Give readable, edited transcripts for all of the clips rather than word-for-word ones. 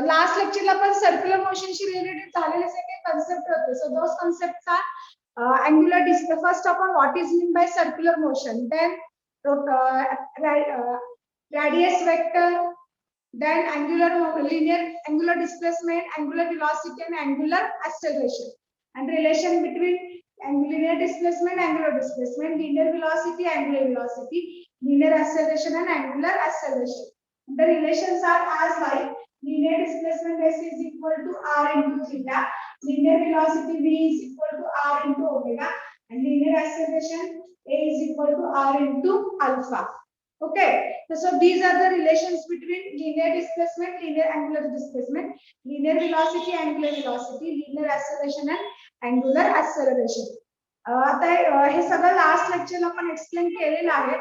Last लेक्चरला पण circular मोशनशी related झालेले सगळे कन्सेप्ट होते. So those concepts are angular displacement. First of all, what is meant by circular motion? Then radius vector, then linear angular displacement, angular velocity, and angular acceleration. And relation between linear displacement, angular displacement, linear velocity, angular velocity, linear acceleration, and angular acceleration. The relations are as like linear displacement s is equal to r into theta, linear velocity v is equal to r into omega, and linear acceleration a is equal to r into alpha. Okay, so these are the relations between linear displacement, linear angular displacement, linear velocity, angular velocity, linear acceleration, and angular acceleration. आता हे सगळं last लेक्चरला आपण explain केलेलं आहे.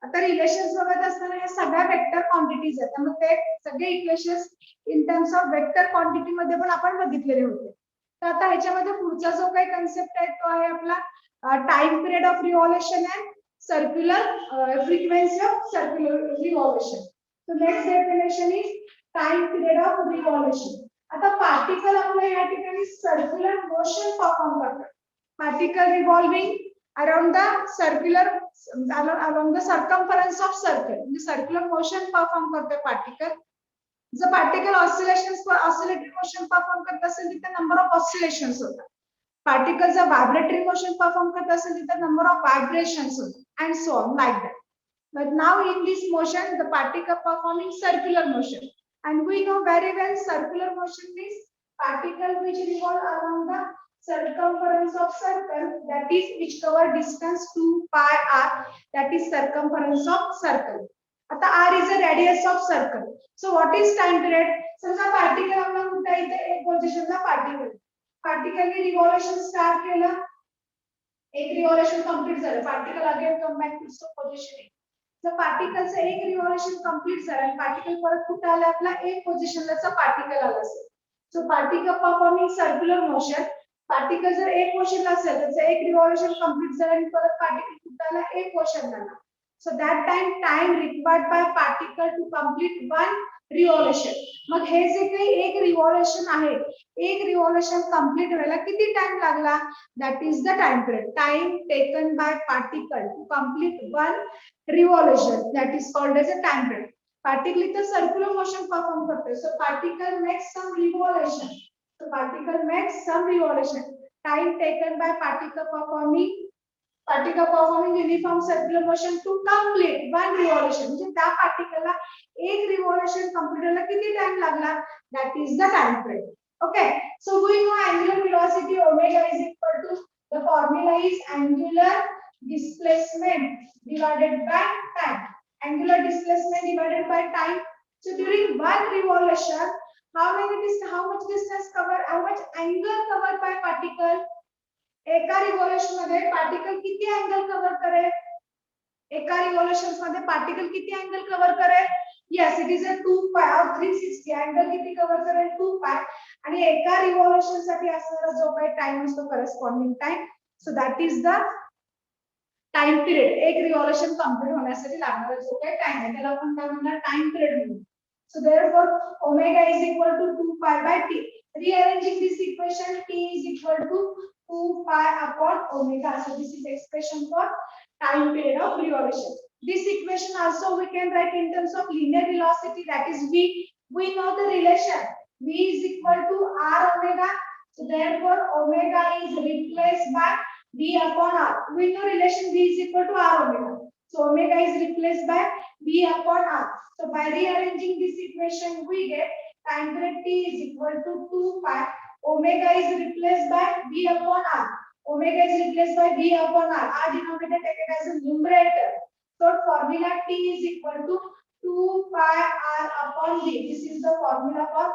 आता relations बघत असताना या सगळ्या वेक्टर क्वांटिटीज आहेत, मग ते सगळे equations in terms of vector quantity मध्ये पण आपण बघितलेले होते. तर आता ह्याच्यामध्ये पुढचा जो काही कन्सेप्ट आहे तो आहे आपला time period of revolution and circular frequency of circular revolution. So next definition is time period of revolution. आता पार्टिकल आपल्या या ठिकाणी सर्क्युलर मोशन परफॉर्म करतात. Particle revolving around the circular along the circumference of circle, the circular motion perform करते particle. जर particle oscillatory motion perform करत असेल तिथे number of oscillations होतात. particle जर vibratory motion perform करत असेल तिथे number of vibrations होतात, and so on like that. But now in this motion the particle performing circular motion, and we know very well circular motion means particle which revolve around the circumference of circle, that is which cover distance 2 pi r, that is circumference of circle. आता r is a radius of circle. So what is time period? समजा particle आपला कुठे इथे एक पोझिशनला particle ने revolution start केलं, एक रिव्हॉल्युशन कंप्लीट झालं, particle again come back to its position. जर पार्टिकलचं एक रिव्हॉल्युशन कंप्लीट झालं आणि पार्टिकल परत कुठे आलं, आपला एक पोझिशनला पार्टिकल आला असेल. So particle performing circular motion, particle जर एक मोशन असेल त्याचं एक रिव्हॉल्युशन कंप्लीट झालं आणि परत पार्टिकल कुठाला एक मोशन झाला. So that time required by particle to complete one revolution. मग हे जे काही एक रिव्हॉल्युशन आहे, एक रिव्हॉल्युशन कंप्लीट व्हायला किती टाइम लागला, that is the time period. Time taken by particle to complete one revolution, that is called as a time period. Particle इथं सर्क्युलर मोशन परफॉर्म करते. So particle makes some revolution. So particle makes some revolution. Time taken by particle performing uniform circular motion to complete one revolution. म्हणजे त्या पार्टिकलला एक revolution complete व्हायला किती time लागला, that is the time period. Okay, so we know angular velocity omega is equal to, the formula is angular displacement divided by time. Angular displacement divided by time. So during one revolution, how much distance cover, how much angle covered by particle? एका revolution मध्ये particle किती angle cover करेल, एका revolution मध्ये particle किती angle cover करेल? Yes, it is अ 2 पाय और 360. Angle किती कव्हर करेल? 2 पाय. आणि एका रिव्हॉल्युशन साठी असणारा जो काही टाइम असतो corresponding time, so that is the time period. एक रिव्हॉल्युशन कंप्लीट होण्यासाठी लागणारा जो काही टाइम आहे त्याला आपण काय म्हणणार, टाइम पिरियड म्हणू. So therefore omega is equal to 2 pi by t. Rearranging this equation, t is equal to 2 pi upon omega. So this is expression for time period of revolution. This equation also we can write in terms of linear velocity, that is v. We know the relation v is equal to r omega. So therefore omega is replaced by v upon r. We know relation v is equal to r omega. So omega is replaced by v upon r. So by rearranging this equation, we get time period t is equal to 2 pi. Omega is replaced by v upon r. Omega is replaced by v upon r. R denominator taken as a numerator. So formula t is equal to 2 pi r upon v. This is the formula for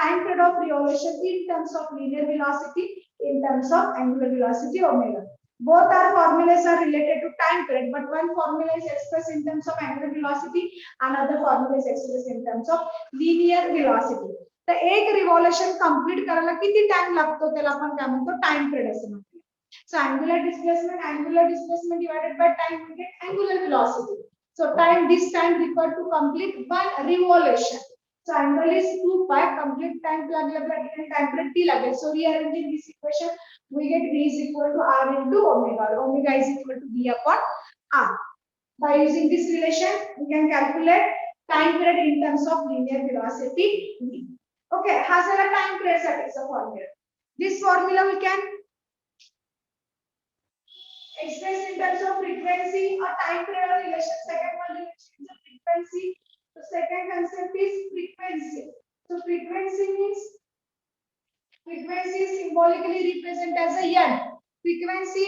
time period of revolution in terms of linear velocity, in terms of angular velocity omega. Both our formulas are related to time period, but one formula is expressed in terms of angular velocity, another formula is expressed in terms of linear velocity. तर एक revolution complete करायला किती time लागतो त्याला आपण काय म्हणतो, time period असं म्हणतो. सो angular displacement divided by time, we get angular velocity. So time, this time required to complete one revolution. So angle is 2 pi, complete time time period T लागेल. So rearranging this equation, we get V is equal to R into omega. Omega is equal to V upon R. By using this relation, we can calculate time period in terms of linear velocity V. Okay, has a time period साठी formula. This formula we can express in terms of frequency or time period relation. Second one relation is frequency. The second concept is frequency. So frequency means frequency is symbolically represented as a n. Frequency.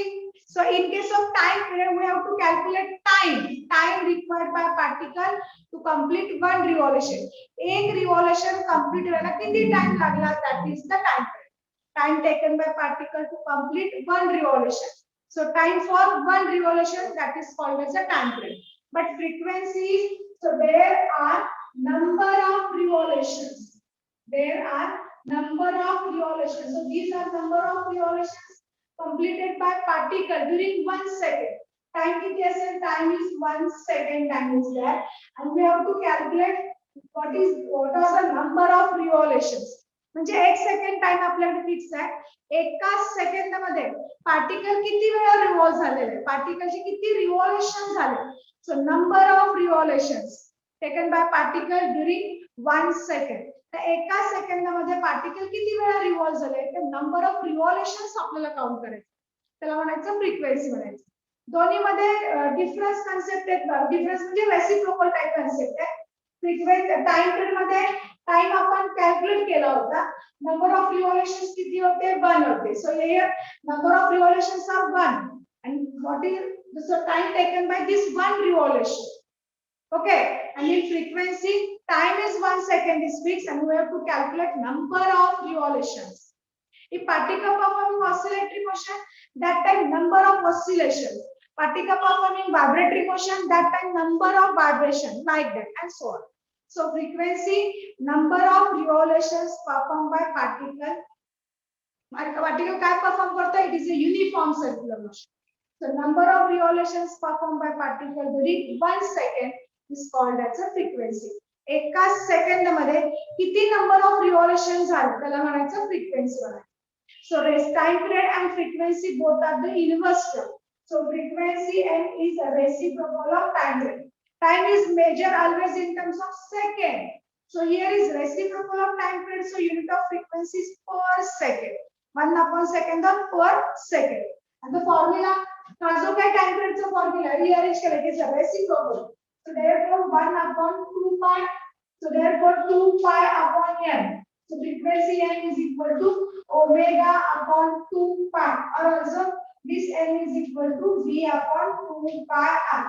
So in case of time period, we have to calculate time required by particle to complete one revolution. एक revolution complete होने कितनी time लगला? That is the time period. Time taken by particle to complete one revolution. So time for one revolution, that is called as a time period. But frequency, so there are number of revolutions. There are number of revolutions. So these are number of revolutions completed by particle during 1 second. Time time is 1 second time is there, and we have to calculate what are the number of revolutions. म्हणजे 1 second time आपल्याकडे fix आहे. एका second मध्ये particle किती वेळा revolve झालेले, पार्टिकलचे किती revolution झाले. So number of revolutions taken by particle during 1 second. तर एका सेकंदामध्ये पार्टिकल किती वेळा रिव्हॉल्व झाले, ते नंबर ऑफ रिव्हॉल्यूशन्स आपल्याला काउंट करायचं. त्याला म्हणायचं फ्रिक्वेन्सी म्हणायचं. दोन्ही मध्ये डिफरन्स कन्सेप्ट आहे. डिफरन्स म्हणजे रेसिप्रोकल टाइप कन्सेप्ट आहे. फ्रिक्वेन्सी टाइम पिरियड मध्ये टाइम आपण कॅल्क्युलेट केला होता. नंबर ऑफ रिव्हॉल्यूशन्स किती होते? 1 होते. So here number of revolutions are 1 and what is the time taken by this one revolution. Okay, and in frequency time is 1 second is fixed and we have to calculate number of revolutions. If particle performing oscillatory motion, that time number of oscillations. Particle performing vibratory motion, that time number of vibration, like that and so on. So frequency, number of revolutions performed by particle. Particle काय perform करता? It is a uniform circular motion. So number of revolutions performed by particle during 1 second is called as a frequency. एका second मध्ये किती number of रिव्हॉल्यूशन झाले त्याला म्हणायचं frequency म्हणायचं. So time period and frequency both are the inverse term. So frequency n is a reciprocal of time period. Time is measured always in terms of second. So here is reciprocal of time period. So unit of frequency is per second. 1 upon second or per second. And the formula, जो काय time period चा formula rearrange केला की reciprocal. So therefore 1 upon 2 pi. So therefore 2 pi upon n. So frequency n is equal to omega upon 2 pi. Or also this n is equal to v upon 2 pi r.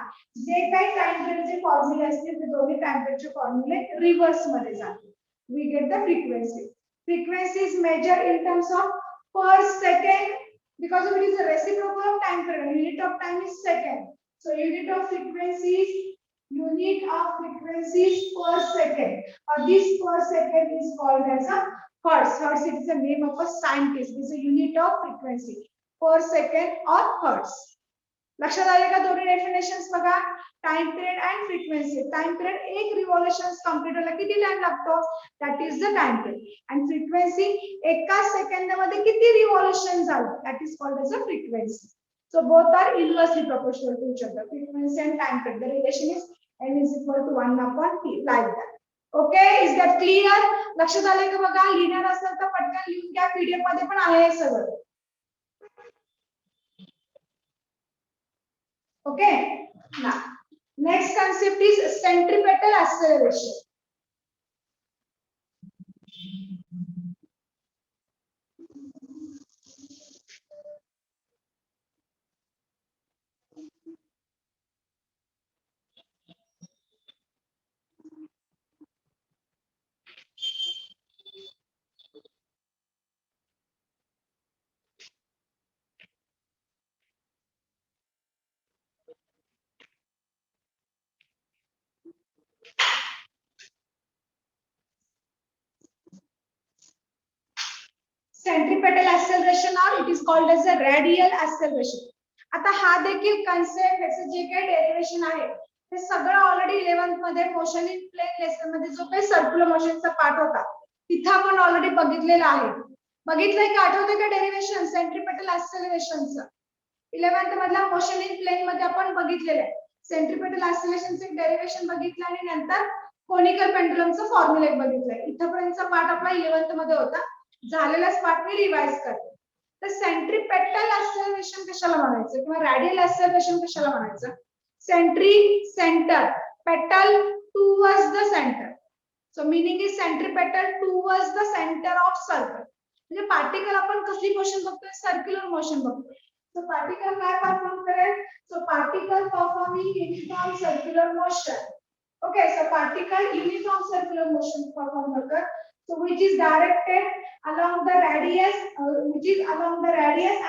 जे काही time period चे फॉर्म्युले असतील ते दोन्ही time period चे फॉर्म्युले reverse मध्ये जातील. We get the frequency. Frequency is measured in terms of per second because it is a reciprocal of time period. Unit of time is second. So unit of frequency is per second. Or this per second is called as a hertz. Hertz is the name of a scientist. This is a unit of frequency. Per second or hertz. लक्षात आले का दोन्ही definitions बघा. Time period and frequency. Time period एक revolutions complete व्हायला किती time लागतो? That is the time period. And frequency एका सेकंदामध्ये किती रिव्हॉल्यूशन झालं? That is called as a frequency. So both are inversely proportional to each other. Frequency and time period. The relation is n is equal to 1 upon t, like that. Okay, is that clear? लक्षात आले का बघा. Linear असेल तर पटकन लिहून घ्या. PDF मध्ये पण आहे हे सगळं. Okay, now next concept is centripetal acceleration. Centripetal acceleration or it is called as a radial acceleration. आता हा देखील कन्सेप्ट याचे जे काही डेरिवेशन आहे हे सगळं ऑलरेडी 11th मध्ये मोशन इन प्लेन लेसन मध्ये जो काही सर्क्युलर मोशनचा पार्ट होता तिथं आपण ऑलरेडी बघितलेला आहे. बघितलंय का? आठवतंय का डेरिव्हेशन सेंट्रिपेटल ऍक्सेलरेशनचं? 11th मधला मोशन इन प्लेन मध्ये आपण बघितलेलं आहे. सेंट्रिपेटल ऍक्सेलरेशनचं डेरिव्हेशन बघितलं आणि नंतर कोनिकल पेंडुलमचं फॉर्म्युला एक बघितलंय. इथपर्यंतचा पार्ट आपला 11th मध्ये होता. झालेलाच पार्ट मी रिवाइज करते. तर सेंट्रिपेटल ऍक्सेलरेशन कशाला म्हणायचं किंवा रॅडियल ऍक्सेलरेशन कशाला म्हणायचं? Centri center, petal towards the center. So meaning is centripetal towards the center of circle. म्हणजे पार्टिकल आपण कसली मोशन बघतोय? सर्क्युलर मोशन बघतोय. सो पार्टिकल काय परफॉर्म करेल? So particle performing uniform circular motion. Okay, so particle uniform circular motion perform occur, so which is directed along the radius,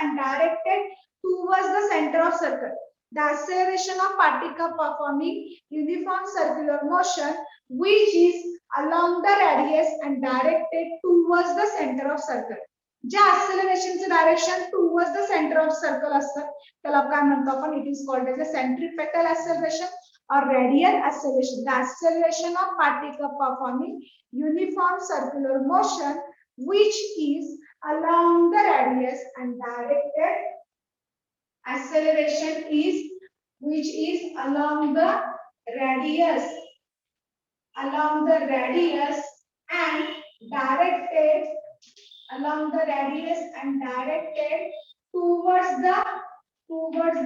and directed towards the center of circle. The acceleration of particle performing uniform circular motion, which is along the radius and directed towards the center of circle. ज्या acceleration चे direction towards the center of circle असतं त्याला काय म्हणतो आपण? It is called as a centripetal acceleration or radial acceleration. The acceleration of particle performing uniform circular motion, which is along the radius and directed acceleration is which is along the radius and directed towards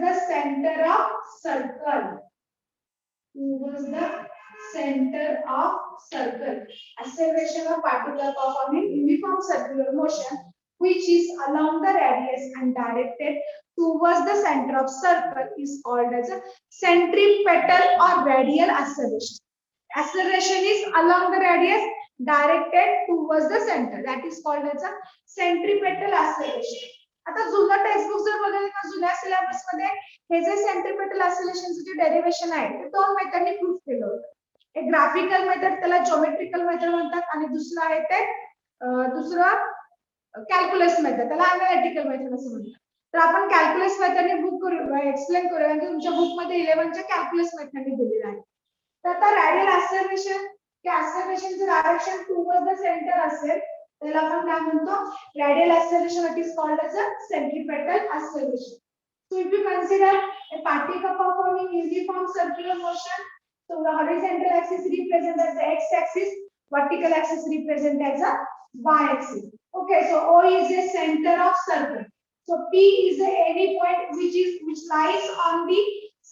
the center of circle. Towards the center of circle. Acceleration of particle performing uniform circular motion, which is along the radius and directed towards the center of circle, is called as a centripetal or radial acceleration. Acceleration is along the radius, directed towards the center. That is called as a centripetal acceleration. आता जुना textbook जर बघितलं तर जुन्या syllabus मध्ये हे जे centripetal ऍक्सेलरेशनचं जे derivation आहे ते दोन मेथडने प्रूव्ह केलं होतं. एक ग्राफिकल मेथड, त्याला ज्योमेट्रिकल मेथड म्हणतात, आणि दुसरं आहे ते कॅल्क्युलस मेथड, त्याला अनालिटिकल मेथड असं म्हणतात. तर आपण कॅल्क्युलस मेथडने बुक करू, एक्सप्लेन करूया, कारण की तुमच्या बुक मध्ये 11च्या कॅल्क्युलस मेथडने दिलेलं आहे. तर आता रॅडियल ऍक्सेलरेशन, की ऍक्सेलरेशनचं डायरेक्शन टुवर्ड्स द सेंटर असेल त्याला आपण काय म्हणतो? Radial acceleration. It is called as a centripetal acceleration. So if you consider a particle performing uniform circular motion, so the horizontal axis represents as the x-axis, vertical axis represents as a y-axis. Okay, so O is a center of circle. So P is any point which lies on the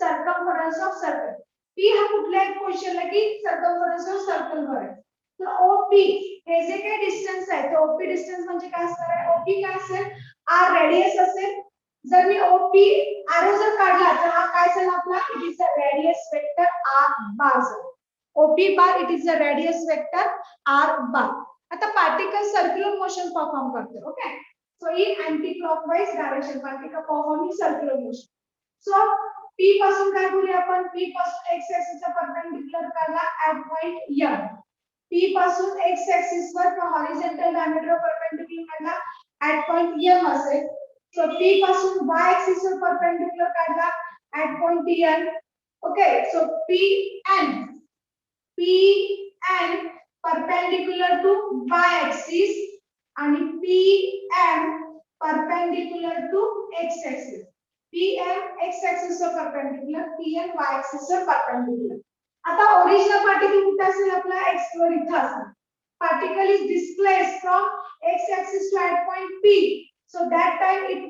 circumference of circle. P हा कुठल्याही पोझिशनला की circumference of circle वर आहे. तर OP हे जे काही distance आहे ते OP डिस्टन्स म्हणजे काय असणार आहे? OP काय असेल? R रेडियस असेल. जर मी OP एरो जर काढला तर हा काय असेल आपला? It is a radius vector R bar. OP bar it is a radius vector R bar. आता पार्टिकल सर्क्युलर मोशन परफॉर्म करते. Okay, so in anticlockwise direction particle performing circular motion. So P पासून काय करूया आपण? P पासून x ऍक्सिसचा perpendicular काढला at point M. P पासून x ऍक्सिस वर हॉरिझॉन्टल डायमीटर परपेंडिक्युलर काढला ऍट पॉइंट M असेल. So P पासून y axis वर परपेंडिक्युलर काढला at point N. Okay, so P N perpendicular to y axis आणि PM perpendicular to x axis. PM x axis were perpendicular, PM y axis were perpendicular. आता original particle कुठे असेल? आपला x वर इथे असेल. Particle is displaced from x axis to at point P. So that time it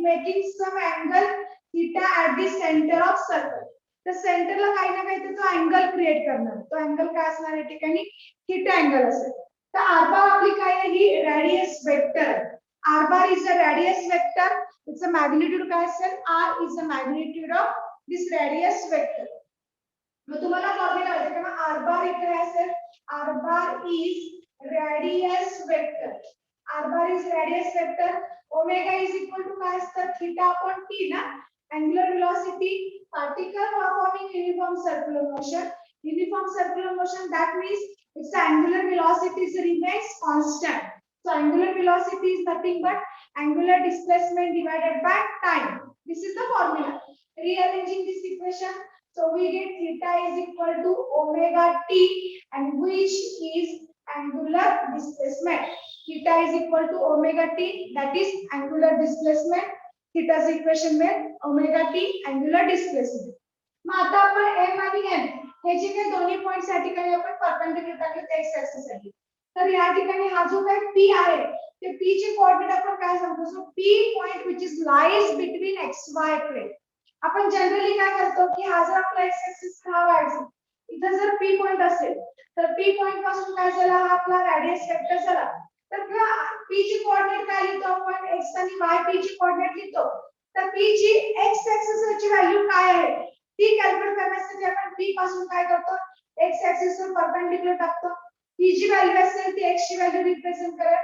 making some angle theta at the center of circle. The center ला काही ना काही तो अँगल क्रिएट करणार. तो अँगल काय असणार या ठिकाणी? थीटा अँगल असेल. तर r बार आपली काय आहे? ही radius vector. r bar is a radius vector. Its a magnitude काय असेल? r is a magnitude of this radius vector. मग तुम्हाला फॉर्म्युला माहिती आहे का? r बार इथे काय असेल? r bar is radius vector. R bar is radius vector. Omega is equal to काय असतं? theta upon t ना. Angular velocity, particle performing uniform circular motion. Uniform circular motion, that means its angular velocity remains constant. So angular velocity is nothing but angular displacement divided by time. This is the formula. Rearranging this equation. So we get theta is equal to omega t, and which is angular displacement. Theta is equal to omega t, that is angular displacement. थीटाचं equation मिळेल omega t angular displacement. मग आता आपण M आणि N हे जे काही दोन्ही points या ठिकाणी आपण परपेंडिक्युलर टाकले एक्स ऍक्सिस साठी. तर या ठिकाणी हा जो काही पी आहे ते पी चे कोऑर्डिनेट आपण काय सांगतो, so P point which is lies between x Y plane. आपण जनरली काय करतो की हा जर आपला एक्स ऍक्सिस हा वाय ऍक्सिस, इथे जर पी पॉइंट असेल तर पी पॉइंट पासून काय झाला हा आपला रेडियस वेक्टर झाला. तर पी ची कोऑर्डिनेट काय लिहितो आपण, एक्स आणि वाय पी ची कोऑर्डिनेट लिहितो. तर पी ची एक्स ऍक्सिस वरची व्हॅल्यू काय आहे ती कॅल्क्युलेट करण्यासाठी आपण पी पासून काय करतो, एक्स ऍक्सिस वर परपेंडिक्युलर टाकतो. पी जी व्हॅल्यू असेल ती एक्स ची व्हॅल्यू रिप्रेझेंट करेल.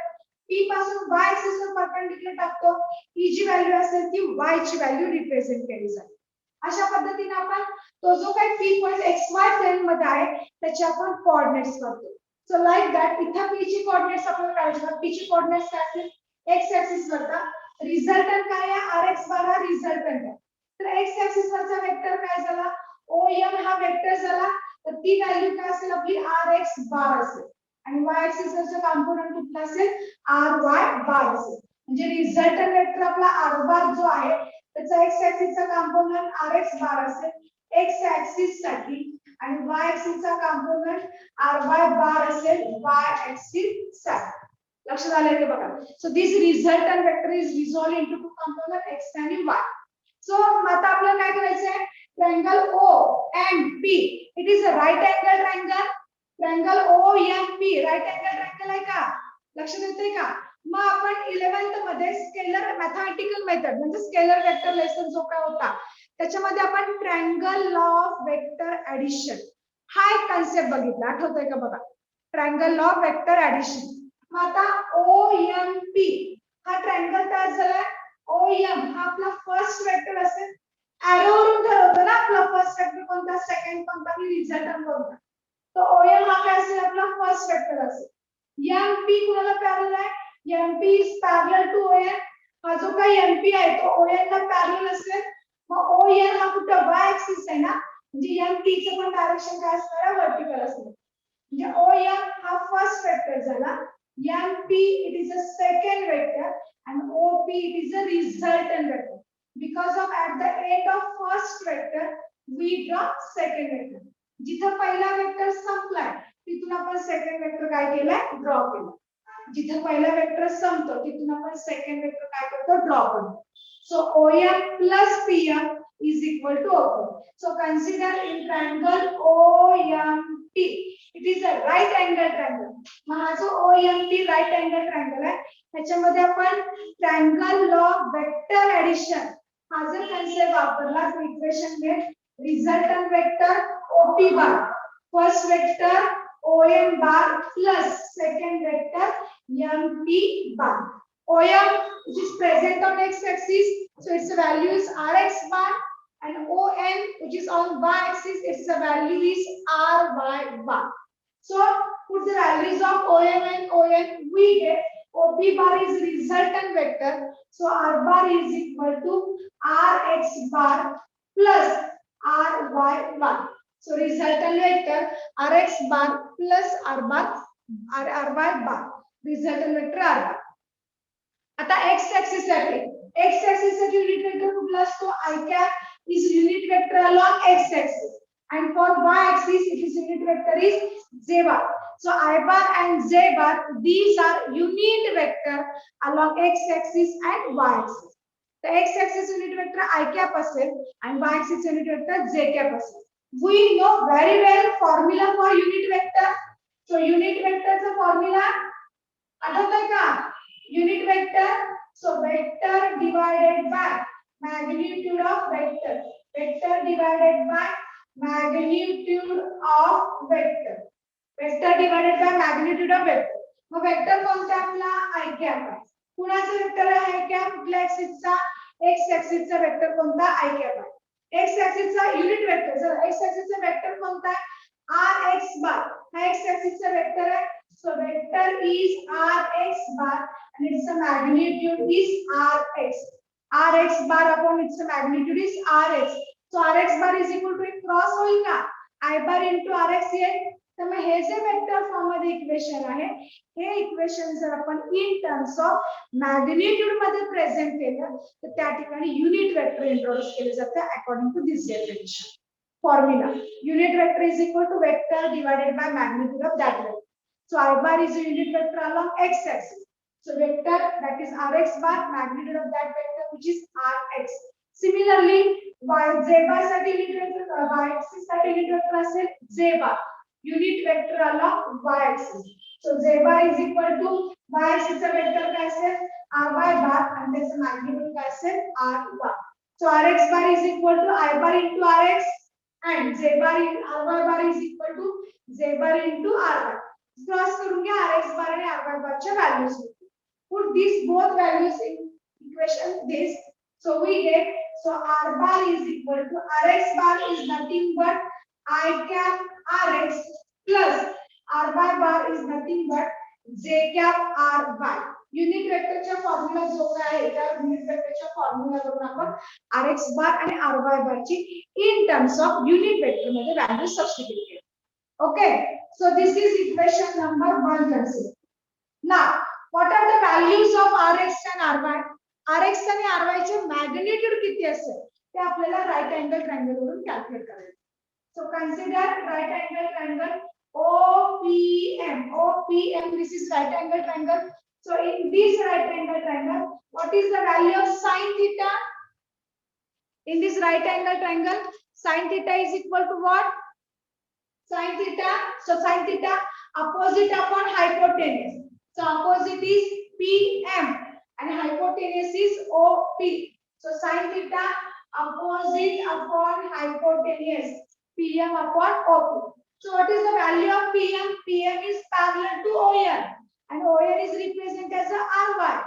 पी पासून वाय ऍक्सिस वर परपेंडिक्युलर टाकतो, पी जी व्हॅल्यू असेल ती वाय ची व्हॅल्यू रिप्रेझेंट केली जाते. अशा पद्धतीने आपण तो जो काही पी पॉइंट एक्स वाय प्लेन मध्ये आहे त्याचे आपण कोऑर्डिनेट्स करतो. सो लाइक दैट इथे पी ची कोऑर्डिनेट्स आपल्याला काढायचे. पी ची कोऑर्डिनेट्स काय असतील, एक्स ऍक्सिस वरचा रिझल्टंट काय आहे आर एक्स बार हा रिझल्टंट आहे. तर एक्स ऍक्सिस वरचा वेक्टर काय झाला, ओ एम हा वेक्टर झाला. तर ती व्हॅल्यू काय असेल आपली आर एक्स बार असेल, आणि वाय ऍक्सिस वरचा कंपोनंट कुठला असेल आर वाय बार असेल. म्हणजे रिझल्टंट वेक्टर आपला आर बार जो आहे त्याचा एक्स ऍक्सिस चा कंपोनंट आर एक्स बार असेल एक्स ऍक्सिस साठी, आणि y ऍक्सिस चा कंपोनंट आर वाय बार असेल y ऍक्सिस साठी. लक्षात आलं का बघा. So this resultant vector is resolved into two component x आणि y. सो आता आपल्याला काय करायचं आहे, triangle O and P it is a right angle triangle. Triangle OMP right angle triangle आहे का, लक्षात येतंय का. मग आपण 11th मध्ये स्केलर मॅथमॅटिकल मेथड म्हणजे स्केलर वेक्टर लेसन जो काय होता त्याच्यामध्ये आपण triangle law of vector addition हा एक कन्सेप्ट बघितला, आठवतंय का बघा. Triangle law of vector addition. मग आता OMP हा ट्रायंगल तयार झालाय. OM हा आपला फर्स्ट वेक्टर असेल. एरो वरून ठरवतो ना आपला फर्स्ट वेक्टर कोणता, सेकंड कोणता आणि रिझल्टंट कोणता. तो OM हा काय असेल आपला फर्स्ट वेक्टर असेल. MP कुणाला पॅरलल आहे, MP is parallel to OM. हा जो काही MP आहे तो OM ला पॅरलल असेल. मग OM हा कुठं y ऍक्सिस आहे ना, म्हणजे MP चं पण डायरेक्शन काय असणार आहे व्हर्टिकल असणार. म्हणजे OM हा फर्स्ट वेक्टर झाला, MP it is a second vector and OP it is a resultant vector. Because of at the end of first vector we draw second vector. जिथं पहिला वेक्टर संपलाय तिथून आपण सेकंड वेक्टर काय केलाय draw केला. जिथं पहिला वेक्टर संपतो तिथून आपण सेकंड वेक्टर काय करतो ड्रॉ करतो. So OM plus PM is equal to OP. So consider in triangle OMP it is a right angle triangle. मग हा जो OMP right angle triangle आहे त्याच्यामध्ये आपण ट्रायंगल लॉ वेक्टर ऍडिशन हा जर कन्सेप्ट वापरला तर इक्वेशन मिळेल resultant vector OP bar first vector OM bar plus second vector MP bar. OM which is present on x axis, so its value is Rx bar, and ON which is on y axis, its value is Ry bar. So put the values of OM and ON, we get OP bar is resultant vector, so R bar is equal to Rx bar plus Ry bar. So resultant vector Rx bar plus Ry bar. Resultant vector R bar. आता x axis साठी unit vector कुठला असतो, I cap is unit vector along x axis, and for y axis it is unit vector is j bar. So I bar and j bar these are unit vector along x axis and y axis. The x axis unit vector I cap असेल and y axis unit vector j cap असेल. We know very well formula for unit vector. So unit vector चा formula आठवतंय का, unit vector, so vector divided by magnitude of vector, vector divided by magnitude of vector, vector divided by magnitude of vector. Mug vector कोणता आपला I cap आहे. कुणाचा vector आहे I cap, कुठल्या axis चा, x ऍक्सिस चा vector कोणता I cap आहे. x ऍक्सिस चा युनिट वेक्टर, जर x ऍक्सिस चा वेक्टर कोणता आहे Rx bar, हा x ऍक्सिस चा वेक्टर आहे. So vector is Rx bar and its magnitude is Rx. Rx bar upon its magnitude is Rx. So Rx bar is equal to cross होईल का I bar into R X येईल. तर मग हे जे vector form मध्ये equation आहे हे इक्वेशन जर आपण इन टर्म्स ऑफ मॅग्निट्यूड मध्ये प्रेझेंट केलं तर त्या ठिकाणी युनिट वेक्टर इंट्रोड्यूस केले जाते according to this definition formula. Unit vector is equal to vector divided by magnitude of that vector. So I bar is a unit vector along x axis. So vector that is rx bar magnitude of that vector which is rx. Similarly, y z bar साठी unit vector y axis साठी unit vector असेल z bar unit vector along y axis. So z bar is equal to y axis चा vector काय असेल ry bar and त्याचा magnitude काय असेल r bar. So rx bar is equal to I bar into rx and z bar in ry bar is equal to z bar into ry. Cross करून घ्या rx bar आणि ry bar च्या values. Put these both values in equation this. So we get so r bar is equal to rx bar is nothing but I cap rx plus ry bar is nothing but j cap ry. Unit वेक्टरच्या formula जो काय आहे त्या unit वेक्टरच्या फॉर्म्युलावरून आपण rx बार आणि ry बार ची इन terms of unit vector मध्ये value substitute केली. Okay, so this is equation number 1 consider. Now what are the values of rx and ry? rx आणि ry चे मॅग्निट्यूड किती असेल ते आपल्याला राइट अँगल ट्रायंगल वरून कॅल्क्युलेट करायचे. So consider right angle triangle OPM. OPM, this is right angle triangle. So in this right angle triangle, what is the value of sin theta? In this right angle triangle, sin theta is equal to what? Sin theta. So sin theta opposite upon hypotenuse. So opposite is PM and hypotenuse is OP. So sin theta opposite upon hypotenuse PM upon OP. So what is the value of PM? PM is parallel to ON and ON is represented as a RY.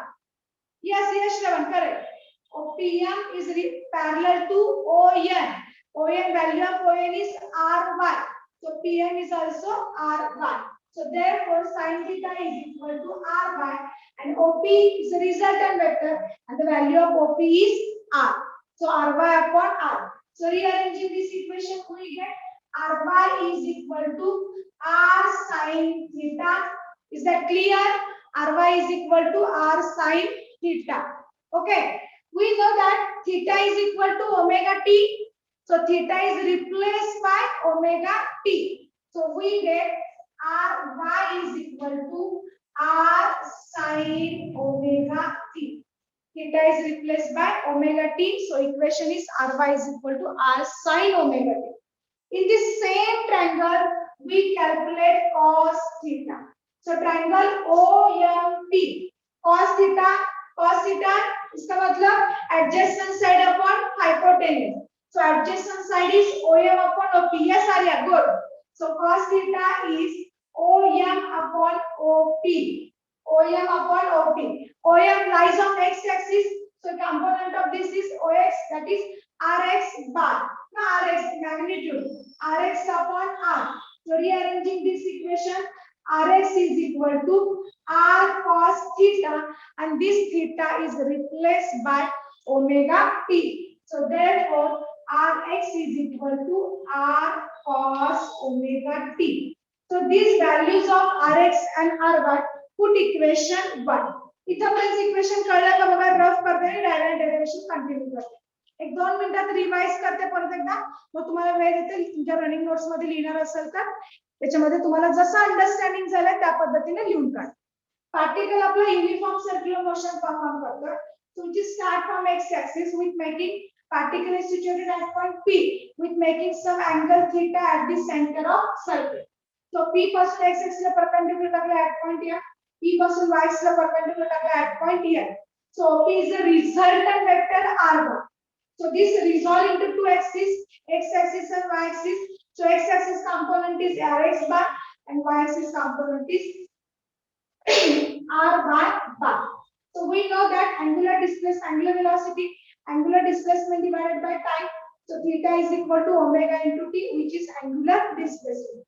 Yes, Shravan, correct. PM is parallel to ON. ON value of ON is RY. So PM is also RY. So therefore sin theta is equal to RY and OP is a resultant vector and the value of OP is R. So RY upon R. So rearranging this equation we get ry is equal to r sin theta. Is that clear? ry is equal to r sin theta. Okay, we know that theta is equal to omega t. So theta is replaced by omega t. So we get ry is equal to r sin omega t. Theta is replaced by omega t. So equation is ry is equal to r sin omega t. In this same triangle, we calculate cos theta. So triangle OMP, cos theta इसका मतलब adjacent side upon hypotenuse. So adjacent side is OM upon OP. Yes, Arya, good. So cos theta is OM upon OP. OM upon OP. OM lies on x-axis. So component of this is OX, that is RX bar. Now RX magnitude. Rx upon R. So rearranging this equation, Rx is equal to R cos theta and this theta is replaced by omega t. So therefore Rx is equal to R cos omega t. So these values of Rx and Ry put equation 1. इथं please equation कळलं का बघा, rough करते आणि direct derivation continue करते. एक 2 मिनिटात revise करते परत एकदा, मग तुम्हाला वेळ देते तुमच्या रनिंग नोट्स मध्ये लिहिणार असेल तर त्याच्यामध्ये तुम्हाला जसं अंडरस्टँडिंग झालं त्या पद्धतीने लिहून काढ. पार्टिकल आपला युनिफॉर्म सर्क्युलर मोशन परफॉर्म करतो. So which is start from x axis with making particle is situated at point P with making some angle theta at the center of circle. So P पासून x axis ला perpendicular टाकला at point here, P पासून y axis ला perpendicular टाकला at point here. So P is the resultant vector r1. So this resolve into two axes, x axis and y axis. So x axis component is rx bar and y axis component is r bar. So we know that angular displacement, angular velocity, angular displacement divided by time. So theta is equal to omega into t, which is angular displacement.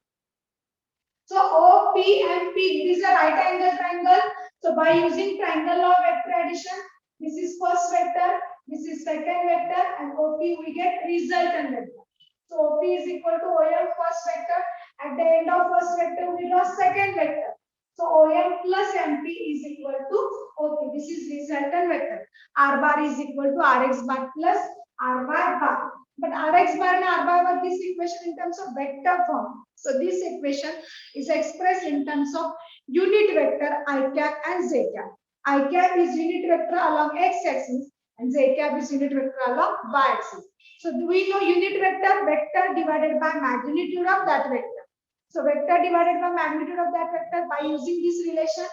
So OP and P, this is a right angle triangle. So by using triangle law of vector addition, this is first vector, this is second vector, and OP we get resultant vector. So OP is equal to OM first vector. At the end of first vector, we draw second vector. So OM plus MP is equal to OP. This is resultant vector. R bar is equal to RX bar plus RY bar. But RX bar and R bar, this equation in terms of vector form. So this equation is expressed in terms of unit vector I cap and Z cap. I cap is unit vector along x axis and Z cap is unit vector along y axis. So we know unit vector divided by magnitude of that vector. So vector divided by magnitude of that vector, by using this relation,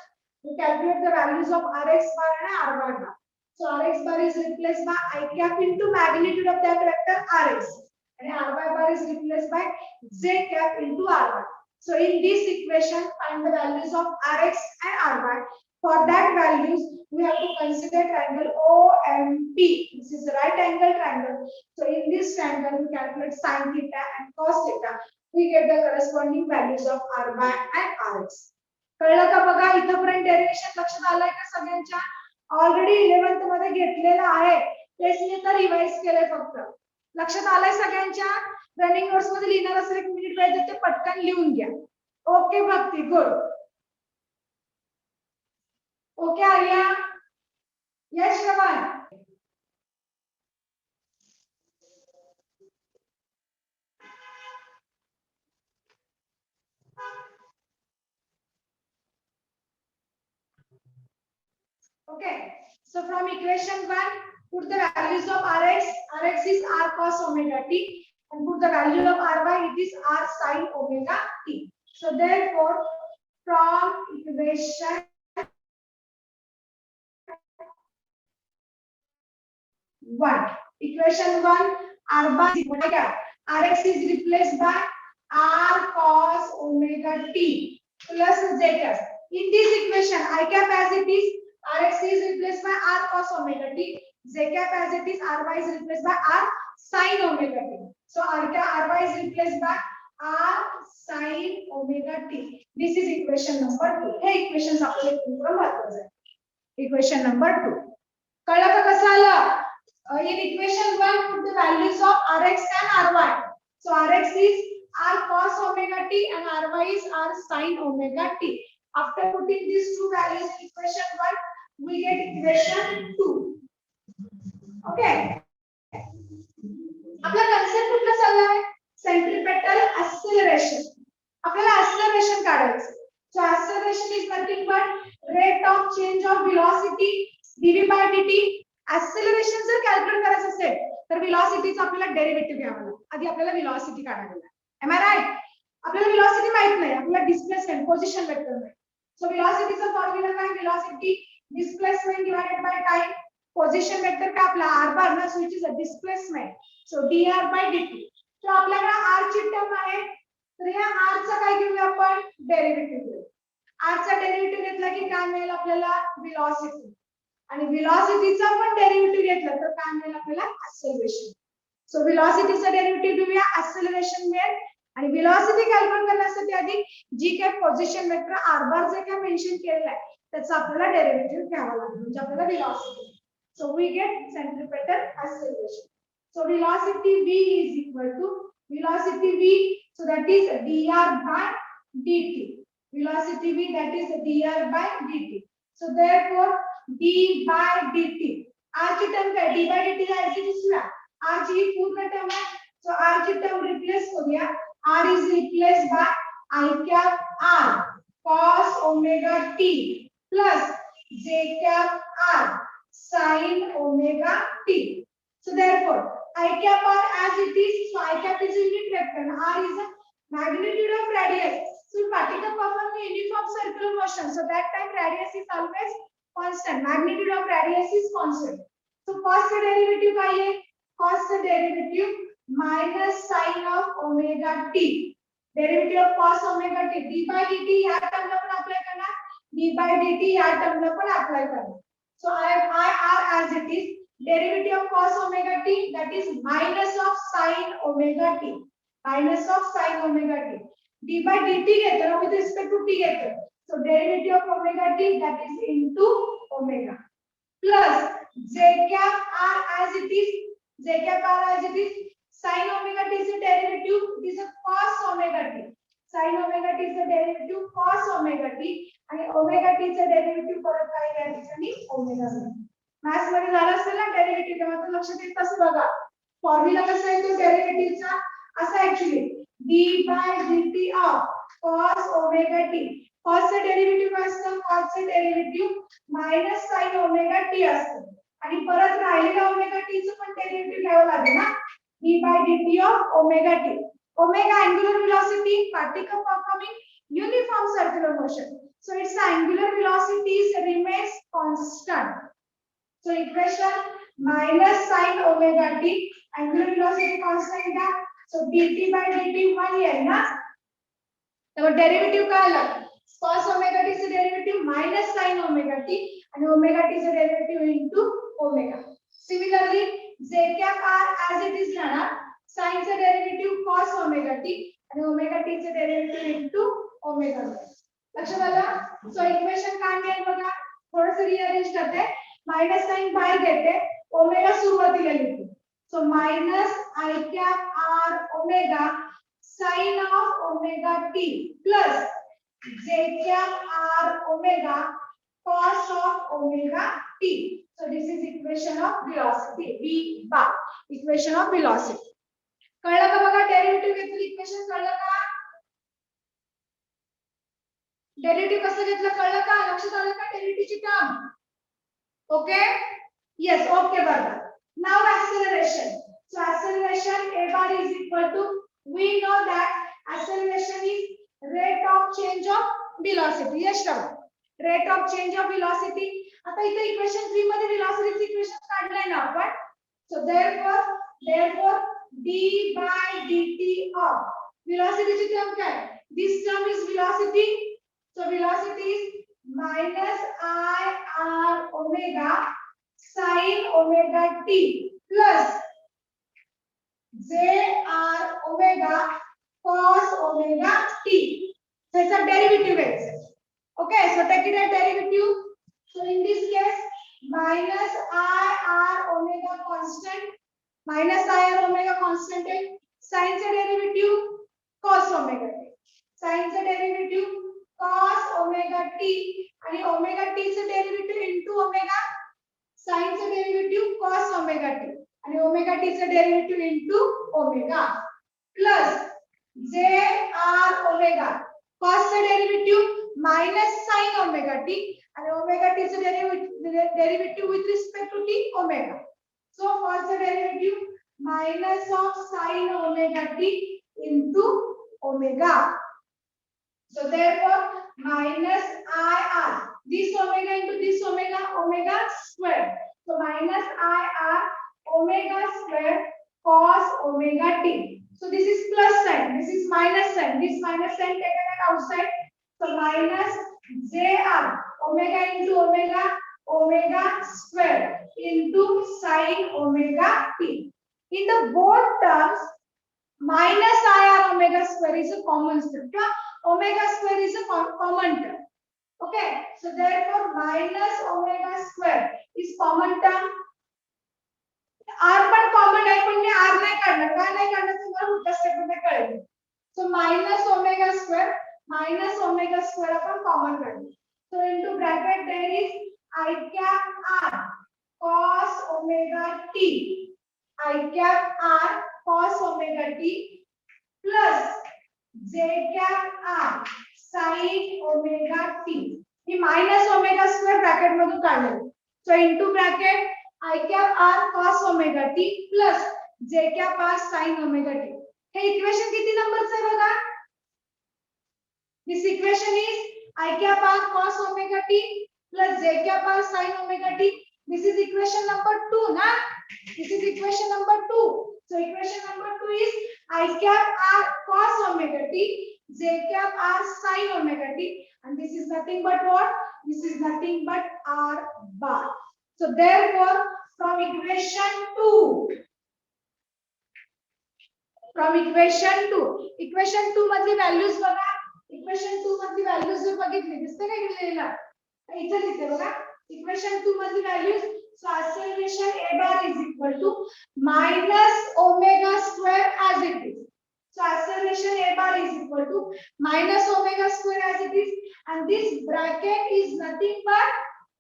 we calculate the values of Rx bar and R bar. So Rx bar is replaced by I cap into magnitude of that vector Rx, and R bar is replaced by Z cap into R bar. So in this equation, find the values of Rx and R bar. For that values, we have to consider triangle OMP. This is the right angle triangle. So in this triangle, we calculate sin theta and cos theta. We get the corresponding values of R bar and Rx. कळलं का बघा इथपर्यंत derivation लक्षात आलंय का सगळ्यांच्या already 11th मध्ये घेतलेलं आहे तेच मी तर रिवाइज केलंय फक्त लक्षात आलंय सगळ्यांच्या रनिंग नोट्स मध्ये लिहिणार असेल 1 मिनिट वेळ देते पटकन लिहून घ्या ओके भक्ती good okay Arya yes Shravan Okay, so from equation 1, put the values of Rx. Rx is R cos omega t, and put the value of Ry, it is R sin omega t. So therefore, from equation 1, R bar is equal to Rx is replaced by R cos omega t plus Z cap. In this equation, I cap as it is. Rx is replaced by R cos omega t. Z cap as it is. Ry is replaced by R sin omega t. So Ry is replaced by R sin omega t. This is equation number 2. Hey, equation आपल्याला equation number 2. कळलं का कसं आलं? In equation 1, put the values of Rx and Ry. So Rx is R cos omega t and Ry is R sin omega t. After putting these two values in equation 1, we get equation 2. Okay. आपला concept कुठला चाललाय? Centripetal acceleration. आपल्याला acceleration काढायचं. So acceleration is nothing but rate of change of velocity dv by dt. Acceleration जर calculate करायचं असेल तर velocityचा आपल्याला डेरिव्हेटिव्ह घ्यावा लागेल. आधी आपल्याला velocity काढावी लागेल. Am I right? आपल्याला velocity माहित नाही. आपल्याला displacement position vector माहित. So velocity चा फॉर्म्युला काय? Velocity displacement divided by time. Position vector का आपला r bar ना, so which is a displacement. So dr by dt. So आपल्याला r ची टर्म आहे. तर या r चा काय घेऊया आपण? डेरिव्हेटिव्ह घेऊ. r चा डेरिव्हेटिव्ह घेतला की काय मिळेल आपल्याला? velocity. आणि velocityचा पण डेरिव्हेटिव्ह घेतला तर काय मिळेल आपल्याला? acceleration. So velocityचा डेरिव्हेटिव्ह घेऊया, acceleration मिळेल. आणि velocity कॅल्क्युलेट करण्यासाठी आधी जी काय पोझिशन वेक्टर r bar जे काय मेन्शन केलेलं आहे त्याचा आपल्याला डेरिव्हेटिव्ह घ्यावा लागेल म्हणजे आपल्याला velocity. So we get centripetal acceleration. So velocity v is equal to velocity v, so that is dr by dt. Velocity v, that is dr by dt. So therefore d by dt. r ची term काय? d by dt काय आहे दुसरा? r ची पूर्ण term आहे. So r ची term replace करूया. r is replaced by I cap r cos omega t plus j cap r sin omega t. So therefore I cap r as it is. So I cap is unit vector and r is a magnitude of radius. So particle perform a uniform circular motion. So that time radius is always constant. Magnitude of radius is constant. So cos का derivative काय है? Cos का derivative minus sin of omega t. Derivative of cos omega t. d by dt या टर्मला पण apply करणार. d by dt या टर्मला पण apply करणार. So I have IR as it is. Derivative of cos omega t, that is minus of sin omega t. Minus of sin omega t. d by dt घेतो with respect to t घेतो. So derivative of omega t, that is into omega. Plus j cap r as it is. J cap r as it is. sin omega t is a derivative, it is a cos omega t. sin omega t is a derivative cos omega t आणि omega t चे derivative परत काय या ठिकाणी omega आहे. Maths मध्ये झालं असेल ना डेरिव्हेटिव्ह तेव्हा तर लक्षात येत असं बघा. फॉर्म्युला कसा आहे तो डेरिव्हेटिव्हचा असा actually d/dt of cos omega t. cos चे डेरिव्हेटिव्ह काय असतं? cos चे डेरिव्हेटिव्ह sin omega t असतं आणि परत राहिलेला ओमेगा टी चं पण डेरिव्हेटिव्ह घ्यावं लागेल ना d/dt of omega t. Omega angular velocity, particle performing uniform circular motion. So its angular velocity remains constant. So equation minus sin omega t, angular velocity constant का? So dt by dt 1 है ना? तो derivative काय आला? cos omega t चे derivative minus sin omega t आणि omega t चे derivative into omega. Similarly, j cap r as it is राहणार. sin चे डेरिवेटिव cos omega t आणि omega t चे डेरिवेटिव into omega. लक्षात आलं? सो इक्वेशन काय मिळेल बघा. थोडंसं रिअरेंज करते. मायनस साइन बाहेर घेते. ओमेगा सुरुवातीला लिहिते. सो minus i cap r omega sin of omega t plus j cap r omega cos of omega t. So this is equation of velocity v bar. Equation of velocity. कळलं का बघा derivative घेतलं equation कळलं का? Derivative कसं घेतलं कळलं का? लक्षात आलं का डेरिव्हेटिव्हची टर्म? ओके यस ओके बरोबर. Now acceleration. So acceleration a bar is equal to, we know that acceleration is rate of change of velocity. yes sir, rate of change of velocity. आता इथे इक्वेशन 3 मध्ये velocity equation काढलंय ना आपण. So therefore d by dt of velocity ची term काय? This term is velocity. So velocity is minus I r omega sin omega t plus j r omega cos omega t. So it's a derivative exercise. Okay, so take it as derivative. So in this case minus I r omega constant, minus I r omega constant है. sin से derivative cos omega t, sin से derivative cos omega t आणि omega t चे derivative into omega, sin चे derivative cos omega t आणि omega t चे derivative into omega plus j r omega cos चे derivative minus sin omega t आणि omega t चे derivative with respect to t omega. So cos चे derivative minus of sin omega t into omega. So therefore minus I r, this omega into this omega, omega square. So minus I r omega square cos omega t. So this is plus sign, this is minus sign, this minus sign taken at outside. So minus j r omega into omega, omega square into sin omega t. In the both terms minus I r omega square is a common term. Omega square is a common term. Okay, so therefore minus omega square is common term. R पण common आहे पण मी R नाही काढणार. का नाही काढणार तुम्हाला पुढच्या स्टेप मध्ये कळेल. So minus omega square आपण common काढू. So into bracket there is I cap R cos omega t, I cap R cos omega t plus j cap r sin omega t. He minus omega square bracket मधून काढले. सो into bracket I cap r cos omega t plus j cap r sin omega t. Hey equation किती नंबरचं आहे बघा? This equation is I cap r cos omega t plus j cap r sin omega t. This is equation number 2 na? This is equation number 2. So equation number 2 is I cap r cos omega t, j cap r sin omega t, and this is nothing but what? This is nothing but r bar. So therefore from equation 2 मधली values बघा. Equation 2 मधली values जर बघितली दिसते का लिहिलेला? इथे दिसते बघा. इक्वेशन 2 मधली values So acceleration a bar is equal to minus omega square as it is. So acceleration a bar is equal to minus omega square as it is, and this bracket is nothing but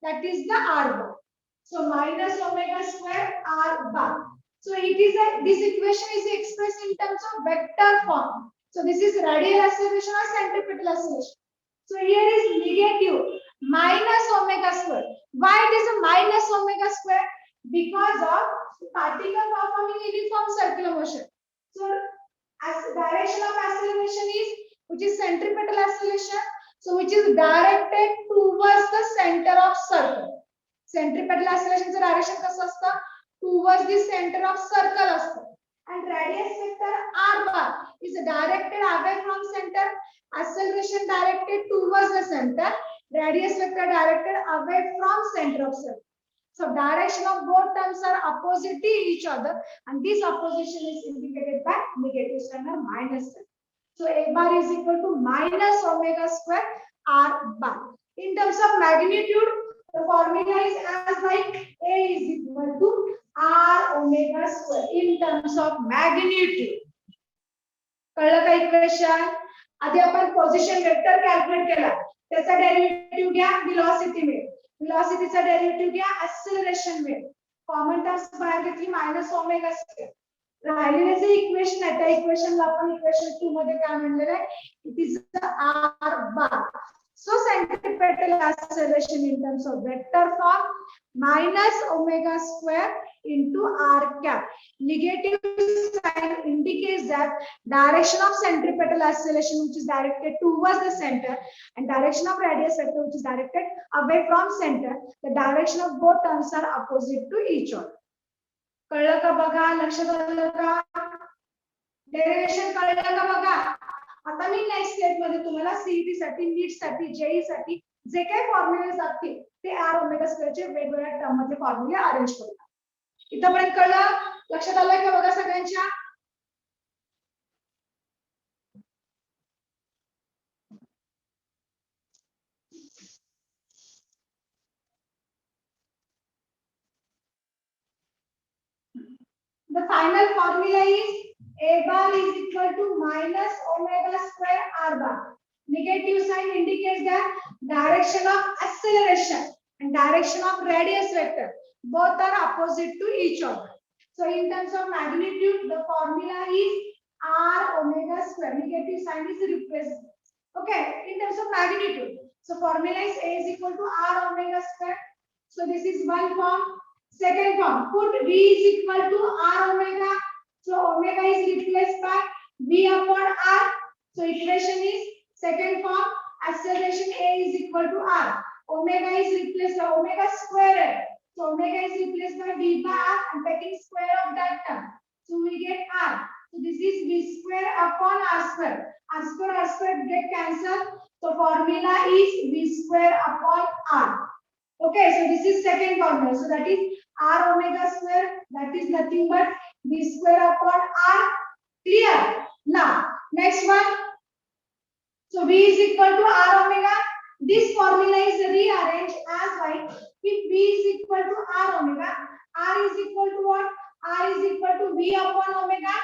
that is the r bar. So minus omega square r bar. So it is this equation is expressed in terms of vector form. So this is radial acceleration or centripetal acceleration. So here is negative minus omega square. Why it is a minus omega square? Because of particle performing uniform circular motion. So as direction of acceleration is which is centripetal acceleration. So which is directed towards the center of circle. Centripetal acceleration direction कसं असतं? Towards the center of circle असतं. And radius vector r bar is directed away from center. Acceleration directed towards the center. Radius vector directed away from center of circle. So direction of both terms are opposite to each other, and this opposition is indicated by negative sign or minus sign. So a bar is equal to minus omega square r bar. In terms of magnitude, the formula is as like a is equal to r omega square in terms of magnitude. कळलं का equation? आधी आपण position vector calculate केला, त्याचा derivative घ्या velocity मिळेल, वेलोसिटीचा derivative घ्या acceleration मिळेल, कॉमन टर्म्स बाहेर घेतली मायनस ओमेगा स्क्वेअर. राहिलेले जे इक्वेशन आहे त्या इक्वेशनला आपण इक्वेशन 2 मध्ये काय म्हणलेलं आहे? It is r bar. So centripetal acceleration in terms of vector form minus omega square into r cap. Negative sign indicates that direction of centripetal acceleration which is directed towards the center and direction of radius vector which is directed away from center. The direction of both terms are opposite to each other. कळलं का बघा? लक्षात आलं का? Derivation कळलं का बघा? आता मी नेक्स्ट स्टेप मध्ये तुम्हाला सीईटी साठी, नीट साठी, जेई साठी जे काही फॉर्म्युले असतील ते आर ओमेगा स्क्वेअरचे वेगवेगळ्या टर्म मध्ये फॉर्म्युले अरेंज करतात. इथपर्यंत कळलं? लक्षात आलं का बघा सगळ्यांच्या? The final formula is a bar is equal to minus omega square r bar. Negative sign indicates that direction of acceleration and direction of radius vector both are opposite to each other. So in terms of magnitude, the formula is r omega square. Negative sign is replaced. Okay, in terms of magnitude, so formula is a is equal to r omega square. So this is one form. Second form, put v is equal to r omega. So omega is replaced by v upon r. So equation is second form, acceleration a is equal to r. Omega is replaced by omega square. So omega is replaced by v by r and taking square of that term. So we get r. So this is v square upon r square. R square get cancelled. So formula is v square upon r. Okay, so this is second formula. So that is r omega square, that is nothing but v square upon r. Clear? Now, next one. So v is equal to r omega. This formula is rearranged as like if v is equal to r omega, r is equal to what? R is equal to v upon omega.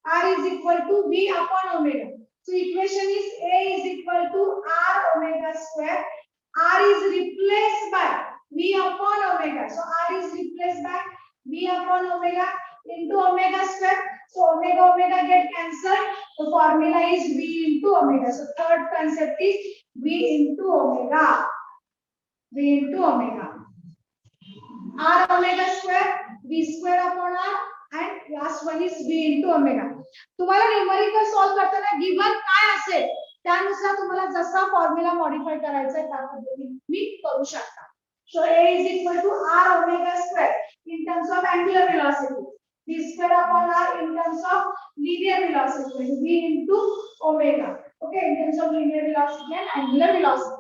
R is equal to v upon omega. So equation is a is equal to r omega square. R is replaced by v upon omega. So r is replaced by v upon omega into omega square. So omega get cancelled. The formula is v into omega. So third concept is v into omega. V into omega. R omega square, v square upon r, and last one is v into omega. तुम्हाला numerical solve करताना given काय असेल त्यानुसार तुम्हाला जसा formula modify करायचा आहे त्या पद्धतीने तुम्ही करू शकता. So a is equal to r omega square in terms of angular velocity, v square upon r in terms of linear velocity, v into omega. Okay, in terms of linear velocity and angular velocity.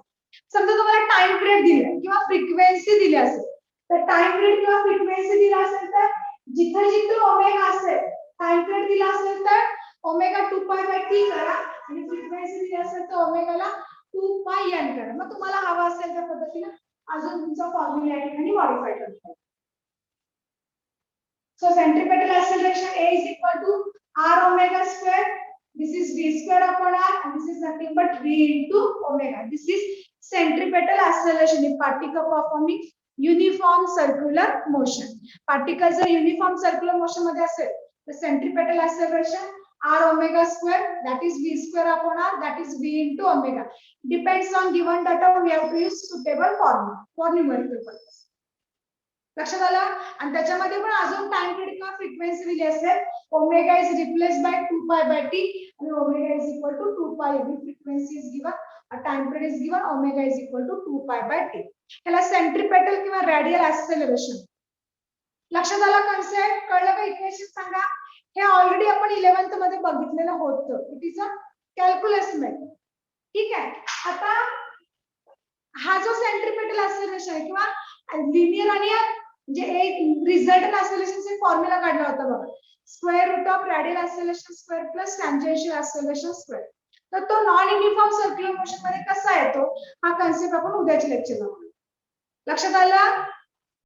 समजा तुम्हाला time period दिले किंवा frequency दिली असेल तर time period किंवा frequency दिला असेल तर जिथे जिथे ओमेगा असेल टाइम पिरियड दिला असेल तर ओमेगा 2π/t करा आणि फ्रिक्वेन्सी दिली असेल तर ओमेगाला 2πn करा. मग तुम्हाला हवा असेल त्या पद्धतीने अजून तुमचा फॉर्म्युला या ठिकाणी मॉडिफाय करता. So centripetal acceleration A is equal to r omega square. This is v square upon r, and this is nothing but v into omega. This is centripetal acceleration in particle performing uniform circular motion. Particles जर uniform circular motion मध्ये असेल तर centripetal acceleration r omega square, that is v square upon r, that is v into omega. Depends on given data, we have to use suitable formula for numerical purpose. लक्षात आलं? आणि त्याच्यामध्ये पण अजून time period किंवा frequency दिली असेल. Omega is replaced by 2 pi by t आणि omega is equal to 2 pi. एवढी frequency is given, time period is given, omega is equal to 2 pi by t. याला सेंट्रिपेटल किंवा रेडियल ऍक्सेलरेशन. लक्षात आला concept? कळलं का? इक्वेशन सांगा. हे already आपण 11th मध्ये बघितलेलं होतं. It is a calculus method. ठीक आहे. आता हा जो सेंट्रिपेटल ऍक्सेलरेशन आहे किंवा लिनियर आणि जे एक रिझल्टंट ऍक्सेलरेशनचा फॉर्म्युला काढला होता बघा. Square root of radial acceleration square plus tangential acceleration square. तर तो नॉन युनिफॉर्म सर्क्युलर मोशन मध्ये कसा येतो हा कन्सेप्ट आपण उद्याच्या लेक्चरला बघू. लक्षात आलं?